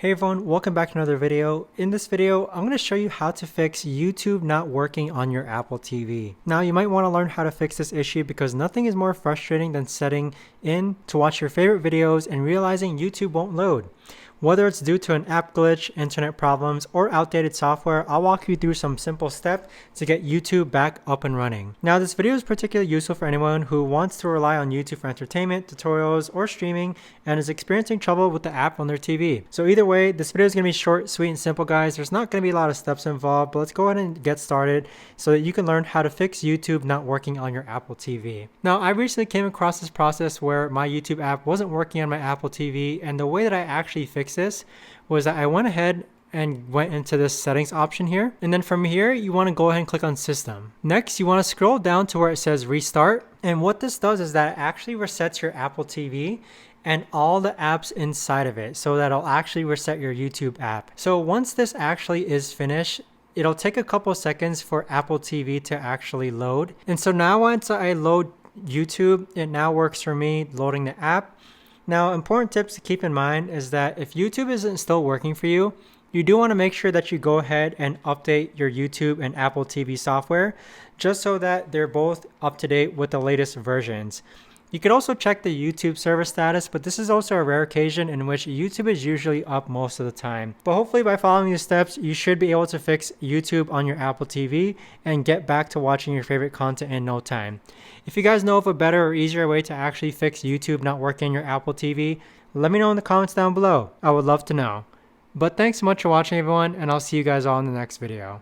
Hey everyone, welcome back to another video. In this video, I'm going to show you how to fix YouTube not working on your Apple TV. Now you might want to learn how to fix this issue because nothing is more frustrating than setting in to watch your favorite videos and realizing YouTube won't load. Whether it's due to an app glitch, internet problems, or outdated software, I'll walk you through some simple steps to get YouTube back up and running. Now this video is particularly useful for anyone who wants to rely on YouTube for entertainment, tutorials, or streaming and is experiencing trouble with the app on their TV. So either way, this video is going to be short, sweet, and simple, guys. There's not going to be a lot of steps involved, but let's go ahead and get started so that you can learn how to fix YouTube not working on your Apple TV. Now I recently came across this process where my YouTube app wasn't working on my Apple TV, and the way that I actually fixed this was that I went ahead and went into this settings option here, and then from here you want to go ahead and click on system. Next you want to scroll down to where it says restart, and what this does is that it actually resets your Apple TV and all the apps inside of it, so that'll actually reset your YouTube app. So once this actually is finished, it'll take a couple seconds for Apple TV to actually load. And so now once I load YouTube, it now works for me loading the app. Now, important tips to keep in mind is that if YouTube isn't still working for you, you do want to make sure that you go ahead and update your YouTube and Apple TV software just so that they're both up to date with the latest versions. You could also check the YouTube service status, but this is also a rare occasion in which YouTube is usually up most of the time. But hopefully by following these steps, you should be able to fix YouTube on your Apple TV and get back to watching your favorite content in no time. If you guys know of a better or easier way to actually fix YouTube not working on your Apple TV, let me know in the comments down below. I would love to know. But thanks so much for watching everyone, and I'll see you guys all in the next video.